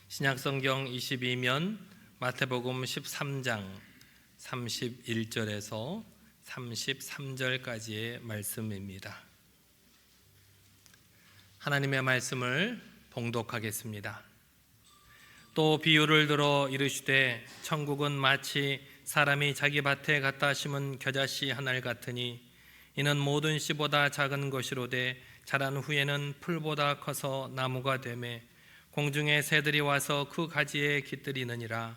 신약성경 22면 마태복음 13장 31절에서 33절까지의 말씀입니다. 하나님의 말씀을 봉독하겠습니다. 또 비유를 들어 이르시되 천국은 마치 사람이 자기 밭에 갖다 심은 겨자씨 한 알 같으니 이는 모든 씨보다 작은 것이로되 자란 후에는 풀보다 커서 나무가 되매 공중의 새들이 와서 그 가지에 깃들이느니라.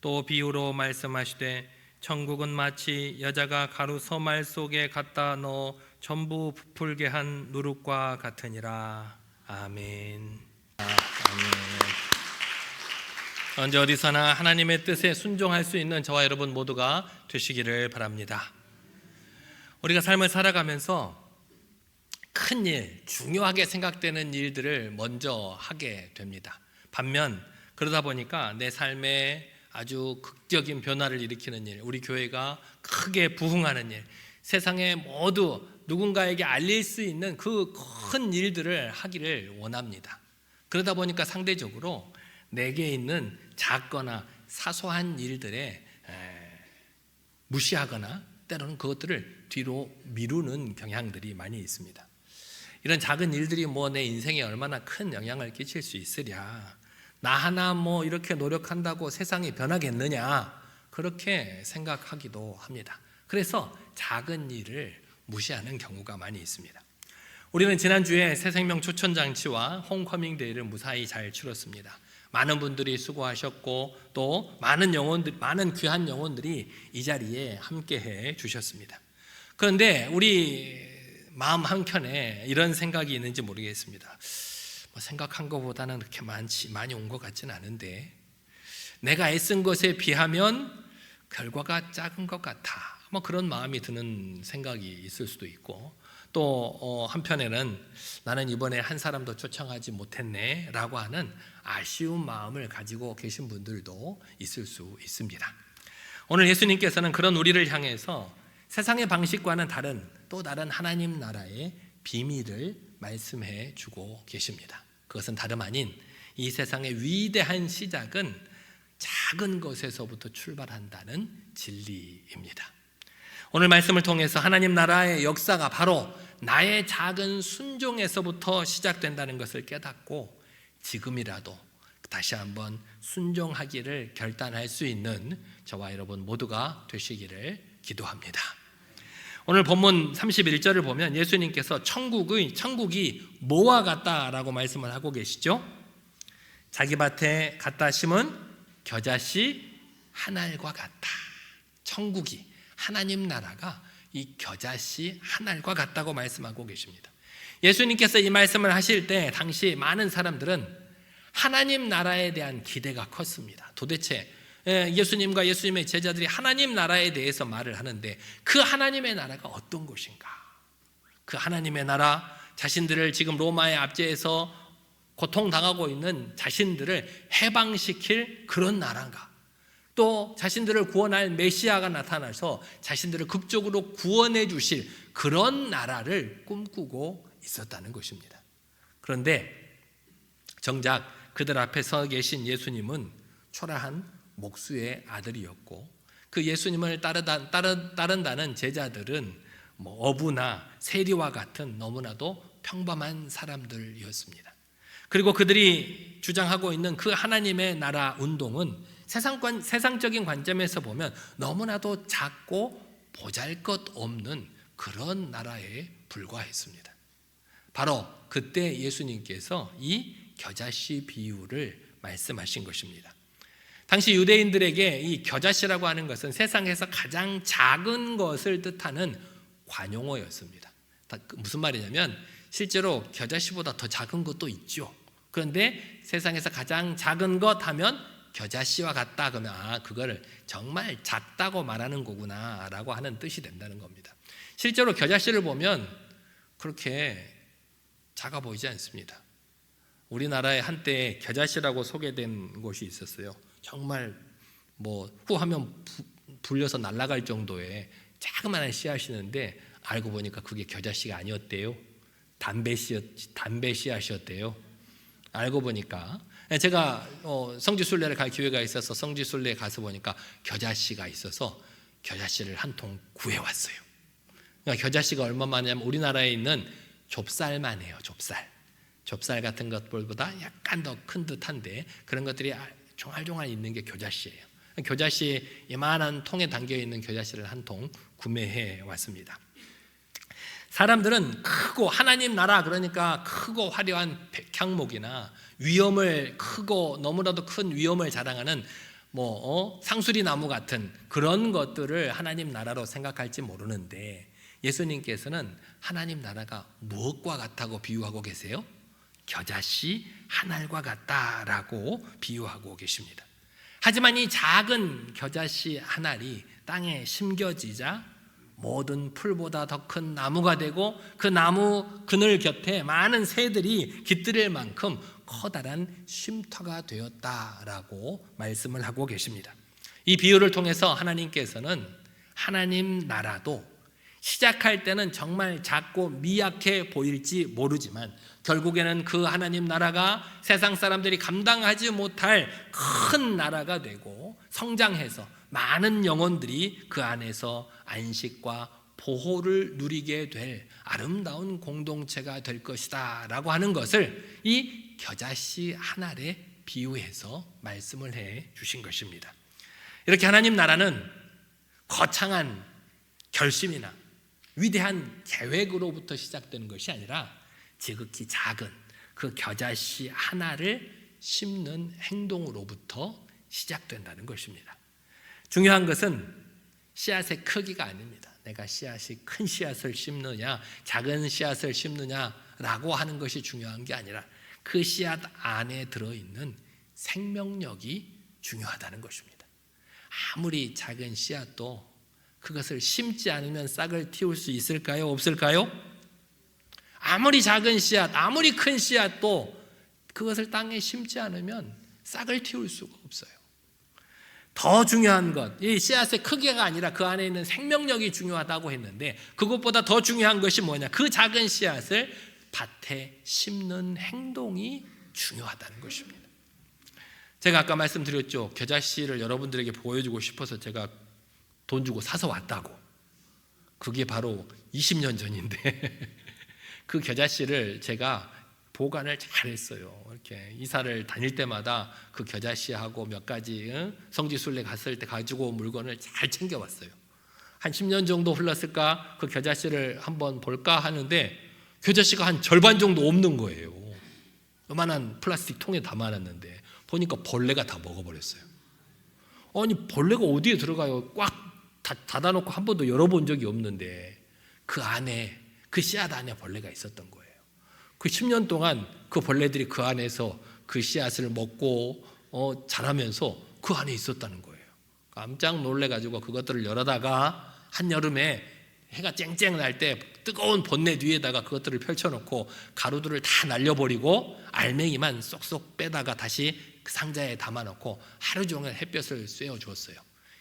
또 비유로 말씀하시되 천국은 마치 여자가 가루 서말 속에 갖다 넣어 전부 부풀게 한 누룩과 같으니라. 아멘. 언제 어디서나 하나님의 뜻에 순종할 수 있는 저와 여러분 모두가 되시기를 바랍니다. 우리가 삶을 살아가면서 큰 일, 중요하게 생각되는 일들을 먼저 하게 됩니다. 반면 그러다 보니까 내 삶에 아주 극적인 변화를 일으키는 일, 우리 교회가 크게 부흥하는 일, 세상에 모두 누군가에게 알릴 수 있는 그 큰 일들을 하기를 원합니다. 그러다 보니까 상대적으로 내게 있는 작거나 사소한 일들에 무시하거나 때로는 그것들을 뒤로 미루는 경향들이 많이 있습니다. 이런 작은 일들이 내 인생에 얼마나 큰 영향을 끼칠 수 있으랴, 나 하나 이렇게 노력한다고 세상이 변하겠느냐, 그렇게 생각하기도 합니다. 그래서 작은 일을 무시하는 경우가 많이 있습니다. 우리는 지난주에 새생명 초천장치와 홈커밍 데이를 무사히 잘 치렀습니다. 많은 분들이 수고하셨고 또 많은 귀한 영혼들이 이 자리에 함께해 주셨습니다. 그런데 우리 마음 한켠에 이런 생각이 있는지 모르겠습니다. 생각한 것보다는 그렇게 많이 온 것 같지는 않은데 내가 애쓴 것에 비하면 결과가 작은 것 같아, 그런 마음이 드는 생각이 있을 수도 있고, 또 한편에는 나는 이번에 한 사람도 초청하지 못했네 라고 하는 아쉬운 마음을 가지고 계신 분들도 있을 수 있습니다. 오늘 예수님께서는 그런 우리를 향해서 세상의 방식과는 또 다른 하나님 나라의 비밀을 말씀해 주고 계십니다. 그것은 다름 아닌 이 세상의 위대한 시작은 작은 것에서부터 출발한다는 진리입니다. 오늘 말씀을 통해서 하나님 나라의 역사가 바로 나의 작은 순종에서부터 시작된다는 것을 깨닫고 지금이라도 다시 한번 순종하기를 결단할 수 있는 저와 여러분 모두가 되시기를 기도합니다. 오늘 본문 31절을 보면 예수님께서 천국이 뭐와 같다라고 말씀을 하고 계시죠? 자기 밭에 갖다 심은 겨자씨 한 알과 같다. 천국이, 하나님 나라가 이 겨자씨 한 알과 같다고 말씀하고 계십니다. 예수님께서 이 말씀을 하실 때 당시 많은 사람들은 하나님 나라에 대한 기대가 컸습니다. 도대체 예수님과 예수님의 제자들이 하나님 나라에 대해서 말을 하는데 그 하나님의 나라가 어떤 것인가? 그 하나님의 나라, 자신들을 지금 로마의 압제에서 고통당하고 있는 자신들을 해방시킬 그런 나라인가? 또 자신들을 구원할 메시아가 나타나서 자신들을 극적으로 구원해 주실 그런 나라를 꿈꾸고 있었다는 것입니다. 그런데 정작 그들 앞에 서 계신 예수님은 초라한 목수의 아들이었고 그 예수님을 따른다는 제자들은 어부나 세리와 같은 너무나도 평범한 사람들이었습니다. 그리고 그들이 주장하고 있는 그 하나님의 나라 운동은 세상적인 관점에서 보면 너무나도 작고 보잘것없는 그런 나라에 불과했습니다. 바로 그때 예수님께서 이 겨자씨 비유를 말씀하신 것입니다. 당시 유대인들에게 이 겨자씨라고 하는 것은 세상에서 가장 작은 것을 뜻하는 관용어였습니다. 무슨 말이냐면 실제로 겨자씨보다 더 작은 것도 있죠. 그런데 세상에서 가장 작은 것 하면 겨자씨와 같다 그러면 그거를 정말 작다고 말하는 거구나 라고 하는 뜻이 된다는 겁니다. 실제로 겨자씨를 보면 그렇게 작아 보이지 않습니다. 우리나라에 한때 겨자씨라고 소개된 곳이 있었어요. 정말 후 하면 불려서 날아갈 정도의 자그마한 씨앗이었는데 알고 보니까 그게 겨자씨가 아니었대요. 담배 씨앗이었대요. 알고 보니까 제가 성지순례를 갈 기회가 있어서 성지순례에 가서 보니까 겨자씨가 있어서 겨자씨를 한 통 구해왔어요. 그러니까 겨자씨가 얼마만이냐면 우리나라에 있는 좁쌀만 해요. 좁쌀 같은 것들보다 약간 더 큰 듯한데 그런 것들이 종알종알 있는 게 겨자씨예요. 겨자씨 이만한 통에 담겨있는 겨자씨를 한 통 구매해 왔습니다. 사람들은 크고 하나님 나라 그러니까 크고 화려한 백향목이나 위엄을 크고 너무나도 큰 위엄을 자랑하는 상수리 나무 같은 그런 것들을 하나님 나라로 생각할지 모르는데 예수님께서는 하나님 나라가 무엇과 같다고 비유하고 계세요? 겨자씨 한 알과 같다라고 비유하고 계십니다. 하지만 이 작은 겨자씨 한 알이 땅에 심겨지자 모든 풀보다 더 큰 나무가 되고 그 나무 그늘 곁에 많은 새들이 깃들일 만큼 커다란 쉼터가 되었다라고 말씀을 하고 계십니다. 이 비유를 통해서 하나님께서는 하나님 나라도 시작할 때는 정말 작고 미약해 보일지 모르지만 결국에는 그 하나님 나라가 세상 사람들이 감당하지 못할 큰 나라가 되고 성장해서 많은 영혼들이 그 안에서 안식과 보호를 누리게 될 아름다운 공동체가 될 것이다 라고 하는 것을 이 겨자씨 한 알에 비유해서 말씀을 해 주신 것입니다. 이렇게 하나님 나라는 거창한 결심이나 위대한 계획으로부터 시작되는 것이 아니라 지극히 작은 그 겨자씨 하나를 심는 행동으로부터 시작된다는 것입니다. 중요한 것은 씨앗의 크기가 아닙니다. 내가 씨앗이 큰 씨앗을 심느냐 작은 씨앗을 심느냐라고 하는 것이 중요한 게 아니라 그 씨앗 안에 들어있는 생명력이 중요하다는 것입니다. 아무리 작은 씨앗도 그것을 심지 않으면 싹을 틔울 수 있을까요? 없을까요? 아무리 작은 씨앗, 아무리 큰 씨앗도 그것을 땅에 심지 않으면 싹을 틔울 수가 없어요. 더 중요한 것, 이 씨앗의 크기가 아니라 그 안에 있는 생명력이 중요하다고 했는데 그것보다 더 중요한 것이 뭐냐? 그 작은 씨앗을 밭에 심는 행동이 중요하다는 것입니다. 제가 아까 말씀드렸죠. 겨자씨를 여러분들에게 보여주고 싶어서 제가 돈 주고 사서 왔다고. 그게 바로 20년 전인데 그 겨자씨를 제가 보관을 잘했어요. 이렇게 이사를 다닐 때마다 그 겨자씨하고 몇 가지 성지순례 갔을 때 가지고 온 물건을 잘 챙겨왔어요. 한 10년 정도 흘렀을까 그 겨자씨를 한번 볼까 하는데 겨자씨가 한 절반 정도 없는 거예요. 요만한 플라스틱 통에 담아놨는데 보니까 벌레가 다 먹어버렸어요. 아니 벌레가 어디에 들어가요? 꽉 닫아놓고 한 번도 열어본 적이 없는데 그 안에 그 씨앗 안에 벌레가 있었던 거예요. 그 10년 동안 그 벌레들이 그 안에서 그 씨앗을 먹고 자라면서 그 안에 있었다는 거예요. 깜짝 놀래가지고 그것들을 열어다가 한여름에 해가 쨍쨍 날 때 뜨거운 본넷 위에다가 그것들을 펼쳐놓고 가루들을 다 날려버리고 알맹이만 쏙쏙 빼다가 다시 그 상자에 담아놓고 하루 종일 햇볕을 쐬어주었어요.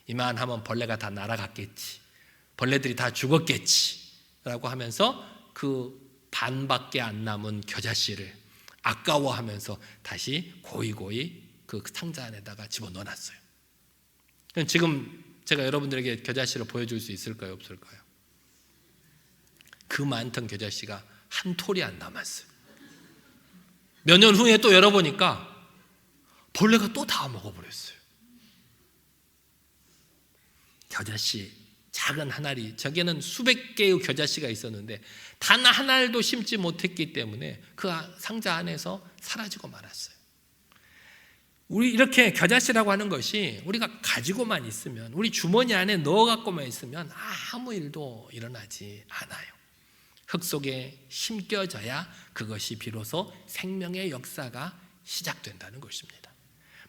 이만하면 벌레가 다 날아갔겠지, 벌레들이 다 죽었겠지 라고 하면서 그 반밖에 안 남은 겨자씨를 아까워하면서 다시 고이고이 그 상자 안에다가 집어넣어놨어요. 지금 제가 여러분들에게 겨자씨를 보여줄 수 있을까요? 없을까요? 그 많던 겨자씨가 한 톨이 안 남았어요. 몇 년 후에 또 열어보니까 벌레가 또 다 먹어버렸어요. 겨자씨 작은 한 알이, 저게는 수백 개의 겨자씨가 있었는데 단 한 알도 심지 못했기 때문에 그 상자 안에서 사라지고 말았어요. 우리 이렇게 겨자씨라고 하는 것이 우리가 가지고만 있으면, 우리 주머니 안에 넣어갖고만 있으면 아무 일도 일어나지 않아요. 흙 속에 심겨져야 그것이 비로소 생명의 역사가 시작된다는 것입니다.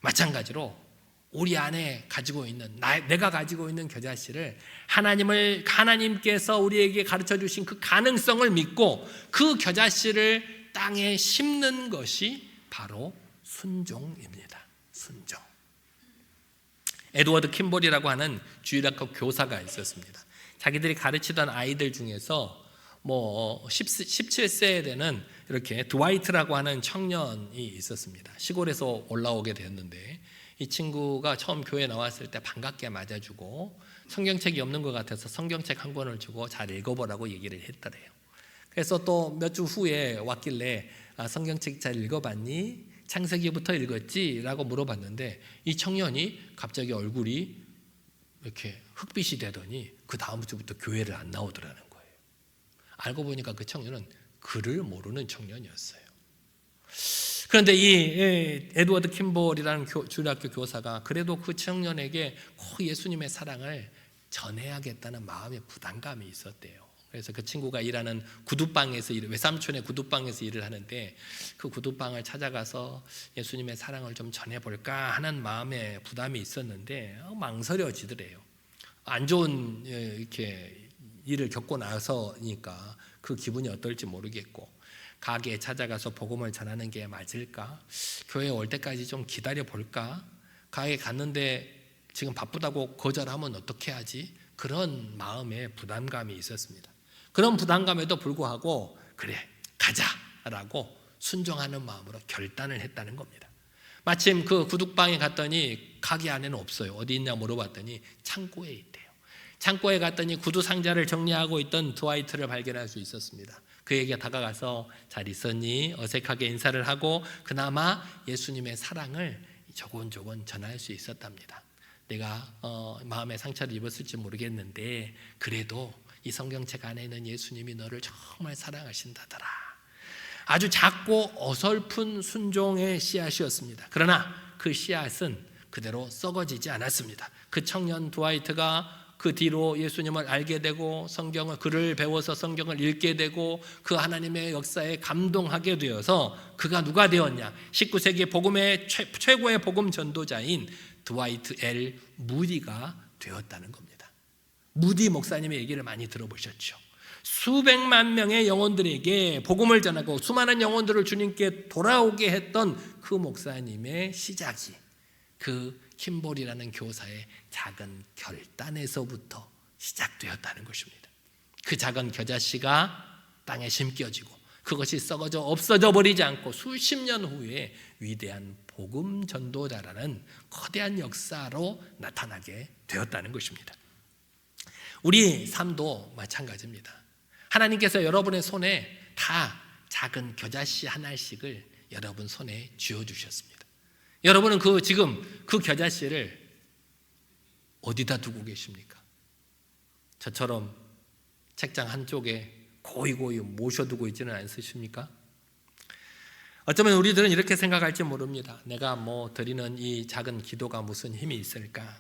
마찬가지로 우리 안에 가지고 있는, 내가 가지고 있는 겨자씨를 하나님께서 우리에게 가르쳐 주신 그 가능성을 믿고 그 겨자씨를 땅에 심는 것이 바로 순종입니다. 순종. 에드워드 킴볼이라고 하는 주일학교 교사가 있었습니다. 자기들이 가르치던 아이들 중에서 뭐 17세에 되는 이렇게 드와이트라고 하는 청년이 있었습니다. 시골에서 올라오게 되었는데 이 친구가 처음 교회에 나왔을 때 반갑게 맞아주고 성경책이 없는 것 같아서 성경책 한 권을 주고 잘 읽어보라고 얘기를 했더래요. 그래서 또 몇 주 후에 왔길래 성경책 잘 읽어봤니? 창세기부터 읽었지? 라고 물어봤는데 이 청년이 갑자기 얼굴이 이렇게 흑빛이 되더니 그 다음 주부터 교회를 안 나오더라는 거예요. 알고 보니까 그 청년은 글을 모르는 청년이었어요. 그런데 이 에드워드 킴볼이라는 주일학교 교사가 그래도 그 청년에게 꼭 예수님의 사랑을 전해야겠다는 마음의 부담감이 있었대요. 그래서 그 친구가 일하는 구두방에서 외삼촌의 구두방에서 일을 하는데 그 구두방을 찾아가서 예수님의 사랑을 좀 전해볼까 하는 마음의 부담이 있었는데 망설여지더래요. 안 좋은 이렇게 일을 겪고 나서니까 그 기분이 어떨지 모르겠고 가게에 찾아가서 복음을 전하는 게 맞을까? 교회에 올 때까지 좀 기다려 볼까? 가게에 갔는데 지금 바쁘다고 거절하면 어떻게 하지? 그런 마음의 부담감이 있었습니다. 그런 부담감에도 불구하고 그래 가자라고 순종하는 마음으로 결단을 했다는 겁니다. 마침 그 구둑방에 갔더니 가게 안에는 없어요. 어디 있냐 물어봤더니 창고에 있대요. 창고에 갔더니 구두 상자를 정리하고 있던 드와이트를 발견할 수 있었습니다. 그에게 다가가서 잘 있었니? 어색하게 인사를 하고 그나마 예수님의 사랑을 조곤조곤 전할 수 있었답니다. 내가 마음의 상처를 입었을지 모르겠는데 그래도 이 성경책 안에 있는 예수님이 너를 정말 사랑하신다더라. 아주 작고 어설픈 순종의 씨앗이었습니다. 그러나 그 씨앗은 그대로 썩어지지 않았습니다. 그 청년 드와이트가 그 뒤로 예수님을 알게 되고 글을 배워서 성경을 읽게 되고 그 하나님의 역사에 감동하게 되어서 그가 누가 되었냐? 19세기 복음의 최고의 복음 전도자인 드와이트 L 무디가 되었다는 겁니다. 무디 목사님의 얘기를 많이 들어보셨죠. 수백만 명의 영혼들에게 복음을 전하고 수많은 영혼들을 주님께 돌아오게 했던 그 목사님의 시작이 그 킴볼이라는 교사의 작은 결단에서부터 시작되었다는 것입니다. 그 작은 겨자씨가 땅에 심겨지고 그것이 썩어져 없어져 버리지 않고 수십 년 후에 위대한 복음 전도자라는 거대한 역사로 나타나게 되었다는 것입니다. 우리 삶도 마찬가지입니다. 하나님께서 여러분의 손에 다 작은 겨자씨 하나씩을 여러분 손에 쥐어주셨습니다. 여러분은 지금 그 겨자씨를 어디다 두고 계십니까? 저처럼 책장 한쪽에 고이고이 모셔두고 있지는 않으십니까? 어쩌면 우리들은 이렇게 생각할지 모릅니다. 내가 드리는 이 작은 기도가 무슨 힘이 있을까?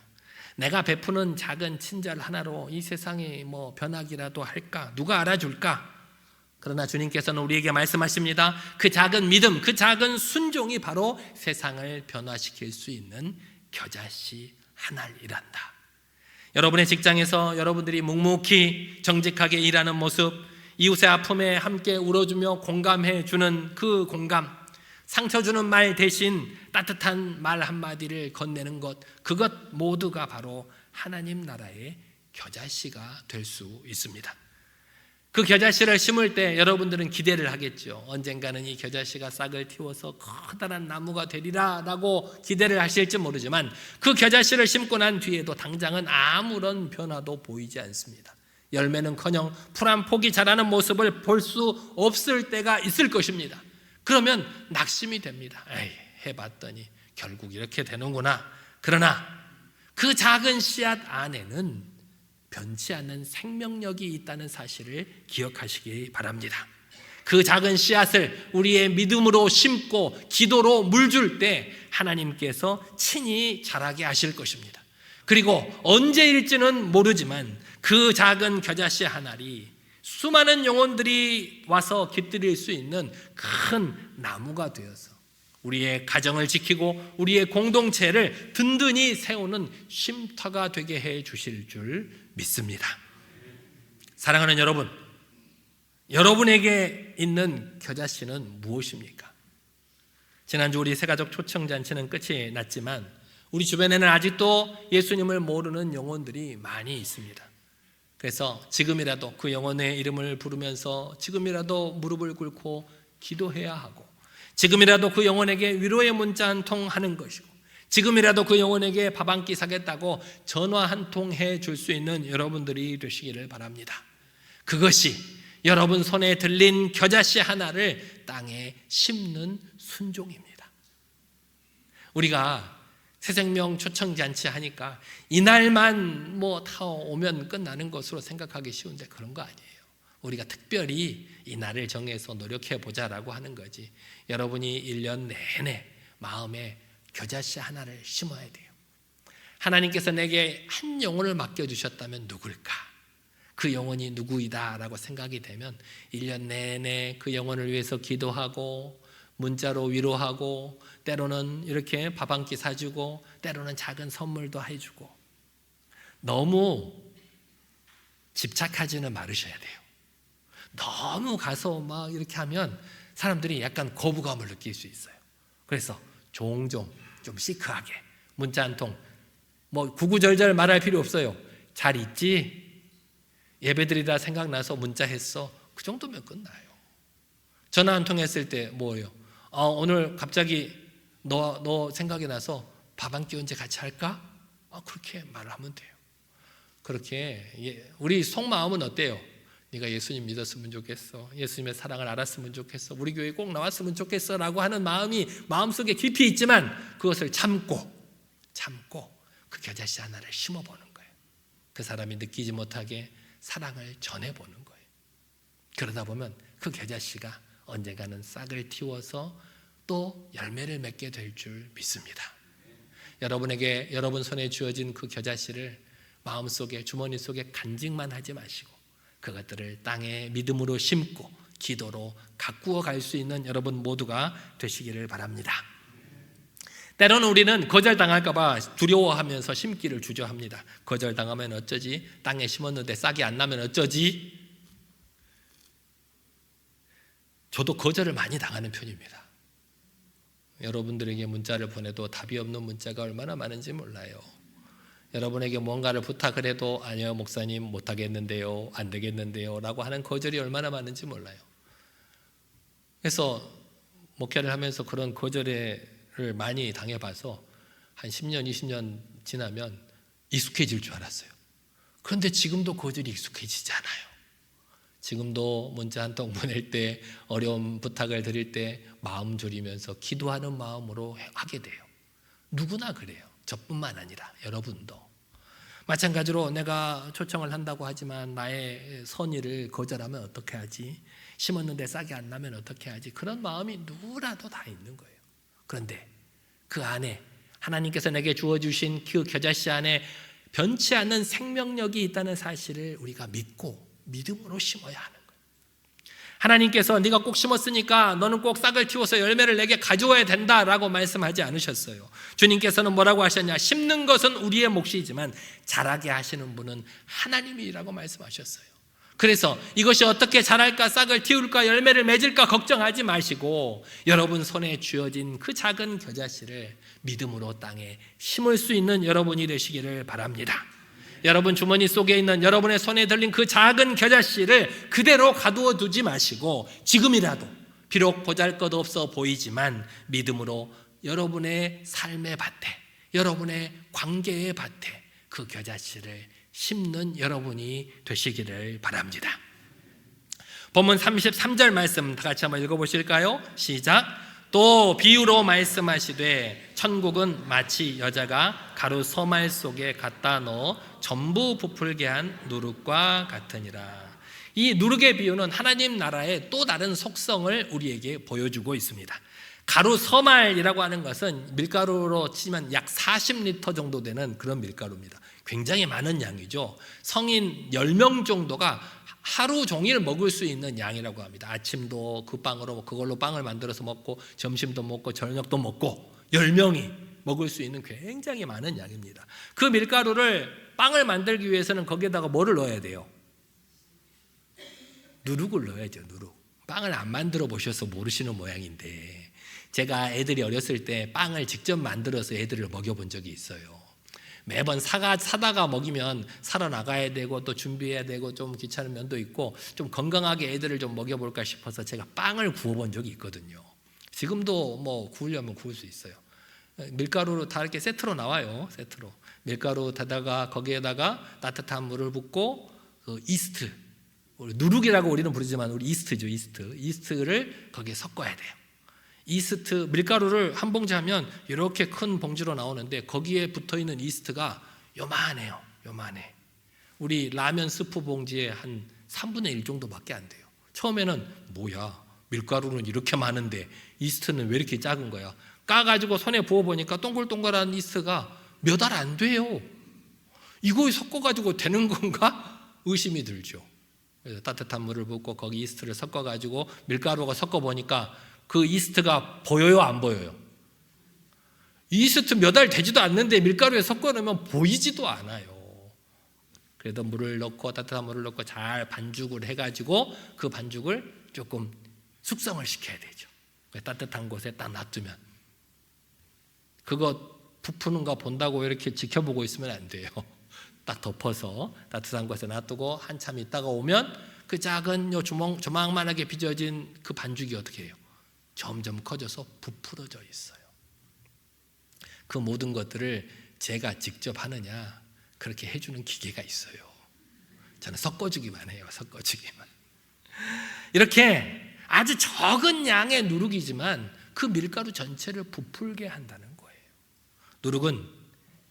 내가 베푸는 작은 친절 하나로 이 세상이 변하기라도 할까? 누가 알아줄까? 그러나 주님께서는 우리에게 말씀하십니다. 그 작은 믿음, 그 작은 순종이 바로 세상을 변화시킬 수 있는 겨자씨 하나이란다. 여러분의 직장에서 여러분들이 묵묵히 정직하게 일하는 모습, 이웃의 아픔에 함께 울어주며 공감해 주는 그 공감, 상처 주는 말 대신 따뜻한 말 한마디를 건네는 것, 그것 모두가 바로 하나님 나라의 겨자씨가 될 수 있습니다. 그 겨자씨를 심을 때 여러분들은 기대를 하겠죠. 언젠가는 이 겨자씨가 싹을 틔워서 커다란 나무가 되리라 라고 기대를 하실지 모르지만 그 겨자씨를 심고 난 뒤에도 당장은 아무런 변화도 보이지 않습니다. 열매는커녕 풀 한 폭이 자라는 모습을 볼 수 없을 때가 있을 것입니다. 그러면 낙심이 됩니다. 에이, 해봤더니 결국 이렇게 되는구나. 그러나 그 작은 씨앗 안에는 변치 않는 생명력이 있다는 사실을 기억하시기 바랍니다. 그 작은 씨앗을 우리의 믿음으로 심고 기도로 물줄 때 하나님께서 친히 자라게 하실 것입니다. 그리고 언제일지는 모르지만 그 작은 겨자씨 하나리 수많은 영혼들이 와서 깃들일 수 있는 큰 나무가 되어서 우리의 가정을 지키고 우리의 공동체를 든든히 세우는 쉼터가 되게 해 주실 줄 믿습니다. 사랑하는 여러분, 여러분에게 있는 겨자씨는 무엇입니까? 지난주 우리 새가족 초청잔치는 끝이 났지만 우리 주변에는 아직도 예수님을 모르는 영혼들이 많이 있습니다. 그래서 지금이라도 그 영혼의 이름을 부르면서 지금이라도 무릎을 꿇고 기도해야 하고, 지금이라도 그 영혼에게 위로의 문자 한 통 하는 것이고, 지금이라도 그 영혼에게 밥 한 끼 사겠다고 전화 한 통 해줄 수 있는 여러분들이 되시기를 바랍니다. 그것이 여러분 손에 들린 겨자씨 하나를 땅에 심는 순종입니다. 우리가 새생명 초청잔치 하니까 이날만 다 오면 끝나는 것으로 생각하기 쉬운데 그런 거 아니에요. 우리가 특별히 이 날을 정해서 노력해 보자라고 하는 거지. 여러분이 1년 내내 마음에 겨자씨 하나를 심어야 돼요. 하나님께서 내게 한 영혼을 맡겨주셨다면 누굴까? 그 영혼이 누구이다 라고 생각이 되면 1년 내내 그 영혼을 위해서 기도하고, 문자로 위로하고, 때로는 이렇게 밥 한 끼 사주고, 때로는 작은 선물도 해주고, 너무 집착하지는 말으셔야 돼요. 너무 가서 막 이렇게 하면 사람들이 약간 거부감을 느낄 수 있어요. 그래서 종종 좀 시크하게 문자 한 통, 구구절절 말할 필요 없어요. 잘 있지? 예배드리다 생각나서 문자했어. 그 정도면 끝나요. 전화 한 통 했을 때 뭐예요? 오늘 갑자기 너 생각이 나서 밥 한 끼 언제 같이 할까? 그렇게 말하면 돼요. 그렇게 우리 속마음은 어때요? 네가 예수님 믿었으면 좋겠어. 예수님의 사랑을 알았으면 좋겠어. 우리 교회에 꼭 나왔으면 좋겠어 라고 하는 마음이 마음속에 깊이 있지만 그것을 참고 그 겨자씨 하나를 심어보는 거예요. 그 사람이 느끼지 못하게 사랑을 전해보는 거예요. 그러다 보면 그 겨자씨가 언젠가는 싹을 틔워서 또 열매를 맺게 될 줄 믿습니다. 여러분에게 여러분 손에 주어진 그 겨자씨를 마음속에, 주머니 속에 간직만 하지 마시고 그것들을 땅에 믿음으로 심고 기도로 가꾸어 갈 수 있는 여러분 모두가 되시기를 바랍니다. 때로는 우리는 거절당할까 봐 두려워하면서 심기를 주저합니다. 거절당하면 어쩌지? 땅에 심었는데 싹이 안 나면 어쩌지? 저도 거절을 많이 당하는 편입니다. 여러분들에게 문자를 보내도 답이 없는 문자가 얼마나 많은지 몰라요. 여러분에게 뭔가를 부탁을 해도 아니요 목사님 못하겠는데요, 안 되겠는데요 라고 하는 거절이 얼마나 많은지 몰라요. 그래서 목회를 하면서 그런 거절을 많이 당해봐서 한 10년 20년 지나면 익숙해질 줄 알았어요. 그런데 지금도 거절이 익숙해지지 않아요. 지금도 문자 한 통 보낼 때, 어려운 부탁을 드릴 때 마음 졸이면서 기도하는 마음으로 하게 돼요. 누구나 그래요. 저뿐만 아니라 여러분도. 마찬가지로 내가 초청을 한다고 하지만 나의 선의를 거절하면 어떻게 하지? 심었는데 싹이 안 나면 어떻게 하지? 그런 마음이 누구라도 다 있는 거예요. 그런데 그 안에 하나님께서 내게 주어주신 그 겨자씨 안에 변치 않는 생명력이 있다는 사실을 우리가 믿고 믿음으로 심어야 하는 거예요. 하나님께서 네가 꼭 심었으니까 너는 꼭 싹을 틔워서 열매를 내게 가져와야 된다라고 말씀하지 않으셨어요. 주님께서는 뭐라고 하셨냐? 심는 것은 우리의 몫이지만 자라게 하시는 분은 하나님이라고 말씀하셨어요. 그래서 이것이 어떻게 자랄까, 싹을 틔울까, 열매를 맺을까 걱정하지 마시고 여러분 손에 쥐어진 그 작은 겨자씨를 믿음으로 땅에 심을 수 있는 여러분이 되시기를 바랍니다. 여러분 주머니 속에 있는, 여러분의 손에 들린 그 작은 겨자씨를 그대로 가두어 두지 마시고 지금이라도 비록 보잘것없어 보이지만 믿음으로 여러분의 삶의 밭에, 여러분의 관계의 밭에 그 겨자씨를 심는 여러분이 되시기를 바랍니다. 본문 33절 말씀 다 같이 한번 읽어보실까요? 시작. 또 비유로 말씀하시되 천국은 마치 여자가 가루 서말 속에 갖다 넣어 전부 부풀게 한 누룩과 같으니라. 이 누룩의 비유는 하나님 나라의 또 다른 속성을 우리에게 보여주고 있습니다. 가루 서말이라고 하는 것은 밀가루로 치면 약 40리터 정도 되는 그런 밀가루입니다. 굉장히 많은 양이죠. 성인 10명 정도가 하루 종일 먹을 수 있는 양이라고 합니다. 아침도 그 빵으로 그걸로 빵을 만들어서 먹고 점심도 먹고 저녁도 먹고 10명이 먹을 수 있는 굉장히 많은 양입니다. 그 밀가루를 빵을 만들기 위해서는 거기에다가 뭐를 넣어야 돼요? 누룩을 넣어야죠. 누룩. 빵을 안 만들어 보셔서 모르시는 모양인데 제가 애들이 어렸을 때 빵을 직접 만들어서 애들을 먹여본 적이 있어요. 매번 사다가 먹이면 살아나가야 되고 또 준비해야 되고 좀 귀찮은 면도 있고 좀 건강하게 애들을 좀 먹여볼까 싶어서 제가 빵을 구워본 적이 있거든요. 지금도 뭐 구우려면 구울 수 있어요. 밀가루로 다 이렇게 세트로 나와요. 세트로 밀가루 다다가 거기에다가 따뜻한 물을 붓고 그 이스트, 누룩이라고 우리는 부르지만 우리 이스트죠. 이스트를 거기에 섞어야 돼요. 이스트 밀가루를 한 봉지 하면 이렇게 큰 봉지로 나오는데 거기에 붙어있는 이스트가 요만해요. 요만해. 우리 라면 스프 봉지에 한 3분의 1 정도밖에 안 돼요. 처음에는 뭐야, 밀가루는 이렇게 많은데 이스트는 왜 이렇게 작은 거야? 까가지고 손에 부어보니까 동글동글한 이스트가 몇 알 안 돼요. 이거 섞어가지고 되는 건가? 의심이 들죠. 그래서 따뜻한 물을 붓고 거기 이스트를 섞어가지고 밀가루가 섞어보니까 그 이스트가 보여요, 안 보여요? 이스트 몇 알 되지도 않는데 밀가루에 섞어놓으면 보이지도 않아요. 그래도 물을 넣고 따뜻한 물을 넣고 잘 반죽을 해가지고 그 반죽을 조금 숙성을 시켜야 되죠. 따뜻한 곳에 딱 놔두면 그거 부푸는 거 본다고 이렇게 지켜보고 있으면 안 돼요. 딱 덮어서 따뜻한 곳에 놔두고 한참 있다가 오면 그 작은 조망만하게 빚어진 그 반죽이 어떻게 해요? 점점 커져서 부풀어져 있어요. 그 모든 것들을 제가 직접 하느냐, 그렇게 해주는 기계가 있어요. 저는 섞어주기만 해요. 섞어주기만. 이렇게 아주 적은 양의 누룩이지만 그 밀가루 전체를 부풀게 한다는 거예요. 누룩은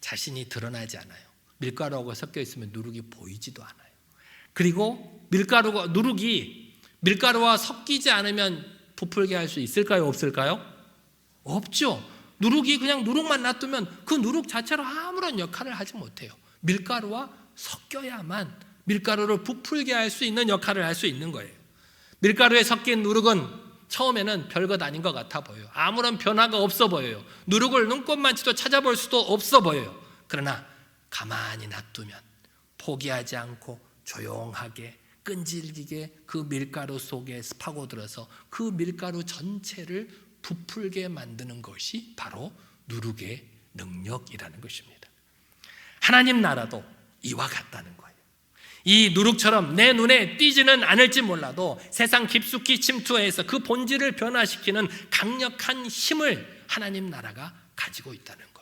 자신이 드러나지 않아요. 밀가루하고 섞여 있으면 누룩이 보이지도 않아요. 그리고 누룩이 밀가루와 섞이지 않으면 부풀게 할 수 있을까요? 없을까요? 없죠. 누룩이 그냥 누룩만 놔두면 그 누룩 자체로 아무런 역할을 하지 못해요. 밀가루와 섞여야만 밀가루를 부풀게 할 수 있는 역할을 할 수 있는 거예요. 밀가루에 섞인 누룩은 처음에는 별것 아닌 것 같아 보여요. 아무런 변화가 없어 보여요. 누룩을 눈꼽만치도 찾아볼 수도 없어 보여요. 그러나 가만히 놔두면 포기하지 않고 조용하게 끈질기게 그 밀가루 속에 파고들어서 그 밀가루 전체를 부풀게 만드는 것이 바로 누룩의 능력이라는 것입니다. 하나님 나라도 이와 같다는 거예요. 이 누룩처럼 내 눈에 띄지는 않을지 몰라도 세상 깊숙이 침투해서 그 본질을 변화시키는 강력한 힘을 하나님 나라가 가지고 있다는 거예요.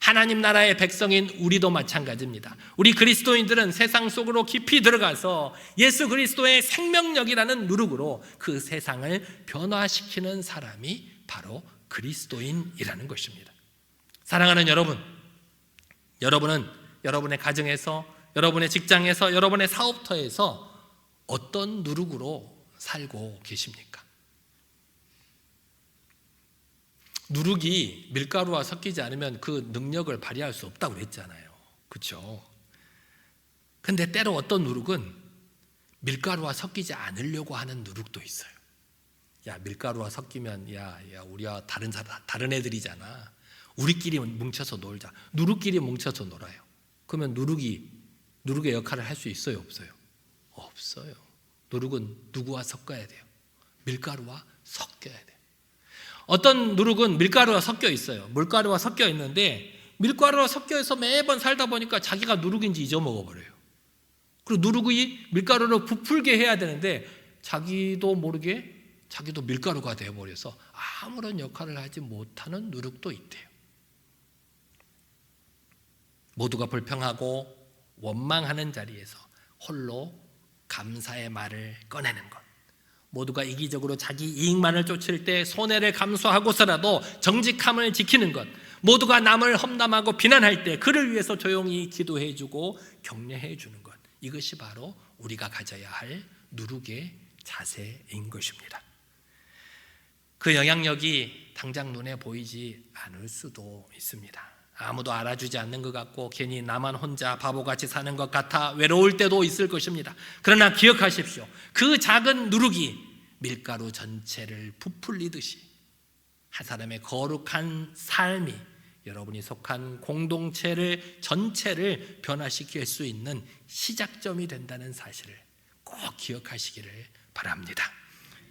하나님 나라의 백성인 우리도 마찬가지입니다. 우리 그리스도인들은 세상 속으로 깊이 들어가서 예수 그리스도의 생명력이라는 누룩으로 그 세상을 변화시키는 사람이 바로 그리스도인이라는 것입니다. 사랑하는 여러분, 여러분은 여러분의 가정에서, 여러분의 직장에서, 여러분의 사업터에서 어떤 누룩으로 살고 계십니까? 누룩이 밀가루와 섞이지 않으면 그 능력을 발휘할 수 없다고 그랬잖아요. 그렇죠? 근데 때로 어떤 누룩은 밀가루와 섞이지 않으려고 하는 누룩도 있어요. 야, 밀가루와 섞이면 야 우리와 다른 애들이잖아. 우리끼리 뭉쳐서 놀자. 누룩끼리 뭉쳐서 놀아요. 그러면 누룩의 역할을 할 수 있어요, 없어요? 없어요. 누룩은 누구와 섞어야 돼요? 밀가루와 섞여야 돼요. 어떤 누룩은 밀가루와 섞여 있어요. 밀가루와 섞여 있는데 밀가루와 섞여 있어 매번 살다 보니까 자기가 누룩인지 잊어먹어버려요. 그리고 누룩이 밀가루를 부풀게 해야 되는데 자기도 모르게 자기도 밀가루가 되어버려서 아무런 역할을 하지 못하는 누룩도 있대요. 모두가 불평하고 원망하는 자리에서 홀로 감사의 말을 꺼내는 것, 모두가 이기적으로 자기 이익만을 쫓을 때 손해를 감수하고서라도 정직함을 지키는 것, 모두가 남을 험담하고 비난할 때 그를 위해서 조용히 기도해 주고 격려해 주는 것, 이것이 바로 우리가 가져야 할 누룩의 자세인 것입니다. 그 영향력이 당장 눈에 보이지 않을 수도 있습니다. 아무도 알아주지 않는 것 같고 괜히 나만 혼자 바보같이 사는 것 같아 외로울 때도 있을 것입니다. 그러나 기억하십시오. 그 작은 누룩이 밀가루 전체를 부풀리듯이 한 사람의 거룩한 삶이 여러분이 속한 공동체를 전체를 변화시킬 수 있는 시작점이 된다는 사실을 꼭 기억하시기를 바랍니다.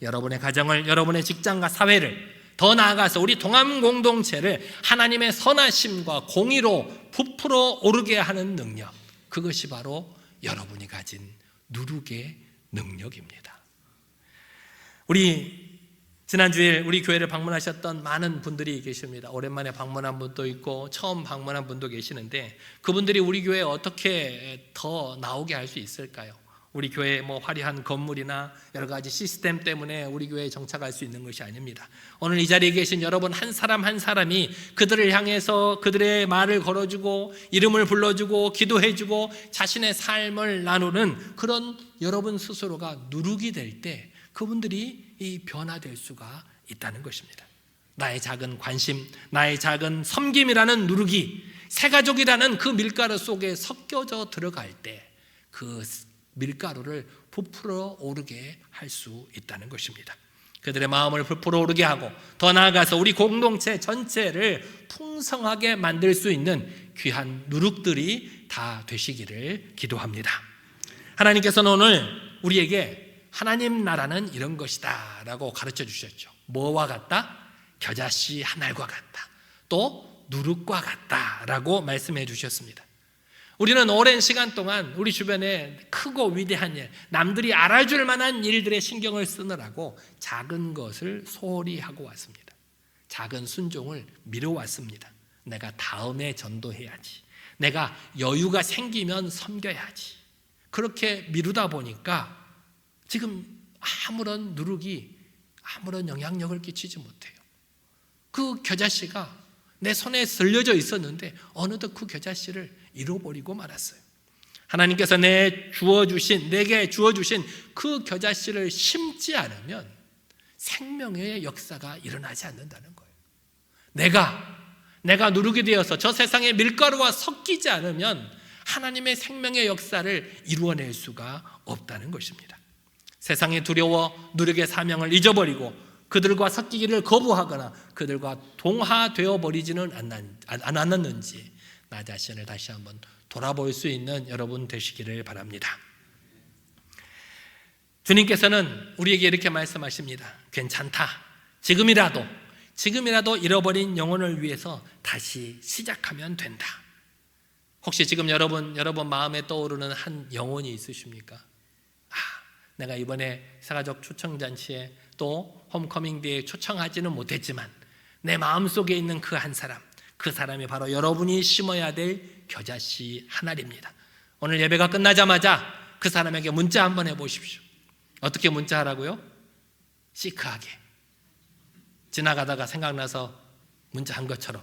여러분의 가정을, 여러분의 직장과 사회를 더 나아가서 우리 동암 공동체를 하나님의 선하심과 공의로 부풀어 오르게 하는 능력, 그것이 바로 여러분이 가진 누룩의 능력입니다. 우리 지난주에 우리 교회를 방문하셨던 많은 분들이 계십니다. 오랜만에 방문한 분도 있고 처음 방문한 분도 계시는데, 그분들이 우리 교회에 어떻게 더 나오게 할 수 있을까요? 우리 교회 화려한 건물이나 여러 가지 시스템 때문에 우리 교회에 정착할 수 있는 것이 아닙니다. 오늘 이 자리에 계신 여러분 한 사람 한 사람이 그들을 향해서 그들의 말을 걸어주고 이름을 불러주고 기도해주고 자신의 삶을 나누는 그런 여러분 스스로가 누룩이 될 때 그분들이 이 변화될 수가 있다는 것입니다. 나의 작은 관심, 나의 작은 섬김이라는 누룩이 새가족이라는 그 밀가루 속에 섞여져 들어갈 때 그 밀가루를 부풀어 오르게 할 수 있다는 것입니다. 그들의 마음을 부풀어 오르게 하고 더 나아가서 우리 공동체 전체를 풍성하게 만들 수 있는 귀한 누룩들이 다 되시기를 기도합니다. 하나님께서는 오늘 우리에게 하나님 나라는 이런 것이다 라고 가르쳐 주셨죠. 뭐와 같다? 겨자씨 한 알과 같다. 또 누룩과 같다 라고 말씀해 주셨습니다. 우리는 오랜 시간 동안 우리 주변에 크고 위대한 일, 남들이 알아줄 만한 일들에 신경을 쓰느라고 작은 것을 소홀히 하고 왔습니다. 작은 순종을 미뤄왔습니다. 내가 다음에 전도해야지, 내가 여유가 생기면 섬겨야지, 그렇게 미루다 보니까 지금 아무런 누룩이 아무런 영향력을 끼치지 못해요. 그 겨자씨가 내 손에 들려져 있었는데 어느덧 그 겨자씨를 잃어버리고 말았어요. 하나님께서 내게 주어주신 그 겨자씨를 심지 않으면 생명의 역사가 일어나지 않는다는 거예요. 내가 누룩이 되어서 저 세상의 밀가루와 섞이지 않으면 하나님의 생명의 역사를 이루어낼 수가 없다는 것입니다. 세상에 두려워 누룩의 사명을 잊어버리고 그들과 섞이기를 거부하거나 그들과 동화되어 버리지는 않았는지 나 자신을 다시 한번 돌아볼 수 있는 여러분 되시기를 바랍니다. 주님께서는 우리에게 이렇게 말씀하십니다. 괜찮다. 지금이라도 잃어버린 영혼을 위해서 다시 시작하면 된다. 혹시 지금 여러분 마음에 떠오르는 한 영혼이 있으십니까? 내가 이번에 사가족 초청잔치에 또 홈커밍데이에 초청하지는 못했지만 내 마음속에 있는 그 한 사람, 그 사람이 바로 여러분이 심어야 될 겨자씨 한 알입니다. 오늘 예배가 끝나자마자 그 사람에게 문자 한번 해보십시오. 어떻게 문자하라고요? 시크하게, 지나가다가 생각나서 문자한 것처럼,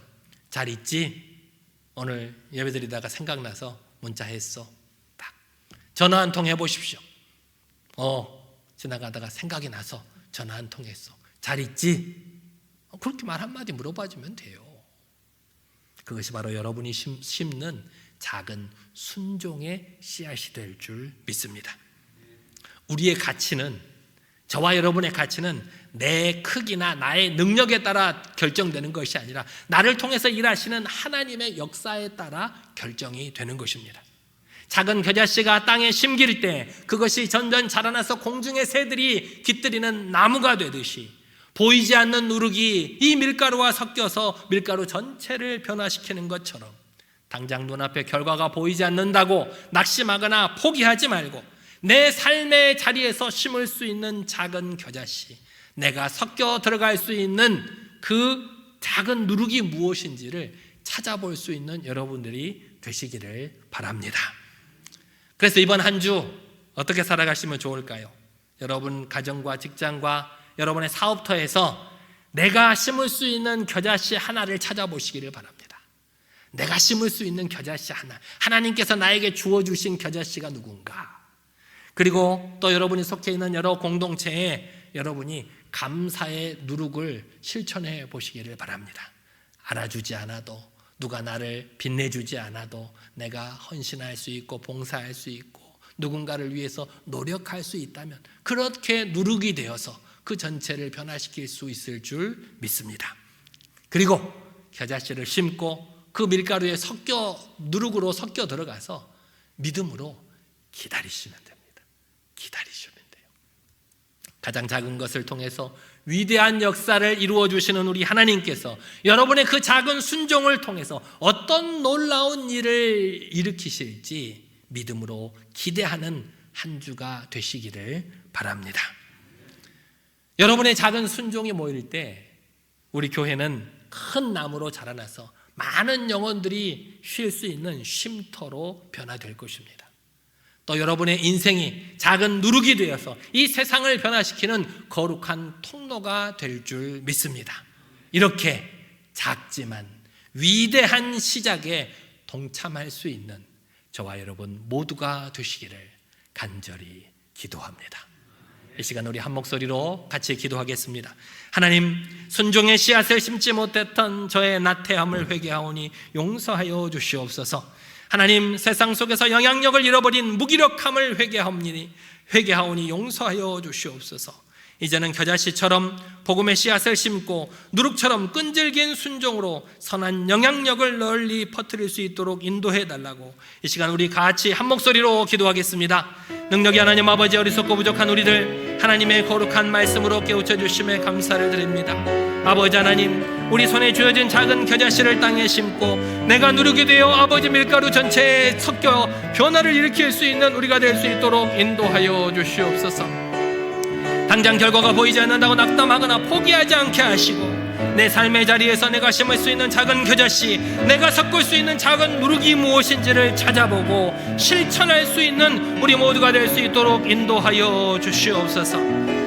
잘 있지? 오늘 예배드리다가 생각나서 문자했어. 딱 전화 한 통 해보십시오. 지나가다가 생각이 나서 전화 한 통 했어. 잘 있지? 그렇게 말 한마디 물어봐주면 돼요. 그것이 바로 여러분이 심는 작은 순종의 씨앗이 될 줄 믿습니다. 우리의 가치는, 저와 여러분의 가치는 내 크기나 나의 능력에 따라 결정되는 것이 아니라 나를 통해서 일하시는 하나님의 역사에 따라 결정이 되는 것입니다. 작은 겨자씨가 땅에 심길 때 그것이 전전 자라나서 공중의 새들이 깃들이는 나무가 되듯이 보이지 않는 누룩이 이 밀가루와 섞여서 밀가루 전체를 변화시키는 것처럼 당장 눈앞에 결과가 보이지 않는다고 낙심하거나 포기하지 말고 내 삶의 자리에서 심을 수 있는 작은 겨자씨, 내가 섞여 들어갈 수 있는 그 작은 누룩이 무엇인지를 찾아볼 수 있는 여러분들이 되시기를 바랍니다. 그래서 이번 한 주 어떻게 살아가시면 좋을까요? 여러분 가정과 직장과 여러분의 사업터에서 내가 심을 수 있는 겨자씨 하나를 찾아보시기를 바랍니다. 내가 심을 수 있는 겨자씨 하나, 하나님께서 나에게 주어주신 겨자씨가 누군가. 그리고 또 여러분이 속해 있는 여러 공동체에 여러분이 감사의 누룩을 실천해 보시기를 바랍니다. 알아주지 않아도, 누가 나를 빛내주지 않아도 내가 헌신할 수 있고 봉사할 수 있고 누군가를 위해서 노력할 수 있다면 그렇게 누룩이 되어서 그 전체를 변화시킬 수 있을 줄 믿습니다. 그리고 겨자씨를 심고 그 밀가루에 누룩으로 섞여 들어가서 믿음으로 기다리시면 됩니다. 기다리시면 돼요. 가장 작은 것을 통해서 위대한 역사를 이루어 주시는 우리 하나님께서 여러분의 그 작은 순종을 통해서 어떤 놀라운 일을 일으키실지 믿음으로 기대하는 한 주가 되시기를 바랍니다. 여러분의 작은 순종이 모일 때 우리 교회는 큰 나무로 자라나서 많은 영혼들이 쉴 수 있는 쉼터로 변화될 것입니다. 또 여러분의 인생이 작은 누룩이 되어서 이 세상을 변화시키는 거룩한 통로가 될 줄 믿습니다. 이렇게 작지만 위대한 시작에 동참할 수 있는 저와 여러분 모두가 되시기를 간절히 기도합니다. 이 시간 우리 한 목소리로 같이 기도하겠습니다. 하나님, 순종의 씨앗을 심지 못했던 저의 나태함을 회개하오니 용서하여 주시옵소서. 하나님, 세상 속에서 영향력을 잃어버린 무기력함을 회개하오니 용서하여 주시옵소서. 이제는 겨자씨처럼 복음의 씨앗을 심고 누룩처럼 끈질긴 순종으로 선한 영향력을 널리 퍼뜨릴 수 있도록 인도해 달라고 이 시간 우리 같이 한 목소리로 기도하겠습니다. 능력이 하나님 아버지, 어리석고 부족한 우리들 하나님의 거룩한 말씀으로 깨우쳐 주심에 감사를 드립니다. 아버지 하나님, 우리 손에 쥐어진 작은 겨자씨를 땅에 심고 내가 누룩이 되어 아버지 밀가루 전체에 섞여 변화를 일으킬 수 있는 우리가 될 수 있도록 인도하여 주시옵소서. 당장 결과가 보이지 않는다고 낙담하거나 포기하지 않게 하시고 내 삶의 자리에서 내가 심을 수 있는 작은 겨자씨, 내가 섞을 수 있는 작은 누룩이 무엇인지를 찾아보고 실천할 수 있는 우리 모두가 될 수 있도록 인도하여 주시옵소서.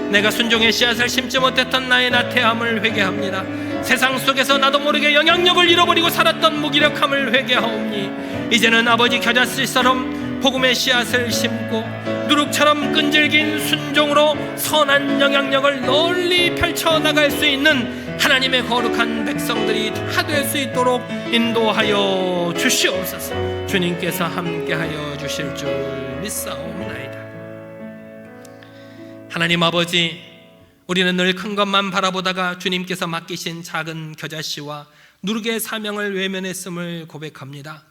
내가 순종의 씨앗을 심지 못했던 나의 나태함을 회개합니다. 세상 속에서 나도 모르게 영향력을 잃어버리고 살았던 무기력함을 회개하오니 이제는 아버지 겨자씨처럼 복음의 씨앗을 심고 누룩처럼 끈질긴 순종으로 선한 영향력을 널리 펼쳐나갈 수 있는 하나님의 거룩한 백성들이 다 될 수 있도록 인도하여 주시옵소서. 주님께서 함께하여 주실 줄 믿사옵나이다. 하나님 아버지, 우리는 늘 큰 것만 바라보다가 주님께서 맡기신 작은 겨자씨와 누룩의 사명을 외면했음을 고백합니다.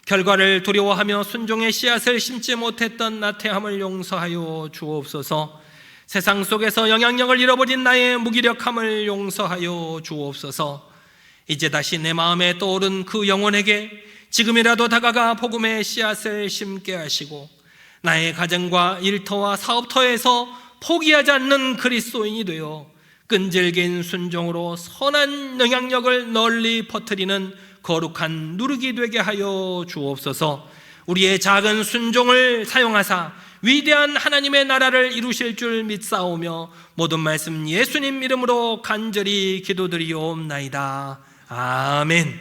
결과를 두려워하며 순종의 씨앗을 심지 못했던 나태함을 용서하여 주옵소서. 세상 속에서 영향력을 잃어버린 나의 무기력함을 용서하여 주옵소서. 이제 다시 내 마음에 떠오른 그 영혼에게 지금이라도 다가가 복음의 씨앗을 심게 하시고 나의 가정과 일터와 사업터에서 포기하지 않는 그리스도인이 되어 끈질긴 순종으로 선한 영향력을 널리 퍼뜨리는 거룩한 누룩이 되게 하여 주옵소서. 우리의 작은 순종을 사용하사 위대한 하나님의 나라를 이루실 줄 믿사오며 모든 말씀 예수님 이름으로 간절히 기도드리옵나이다. 아멘.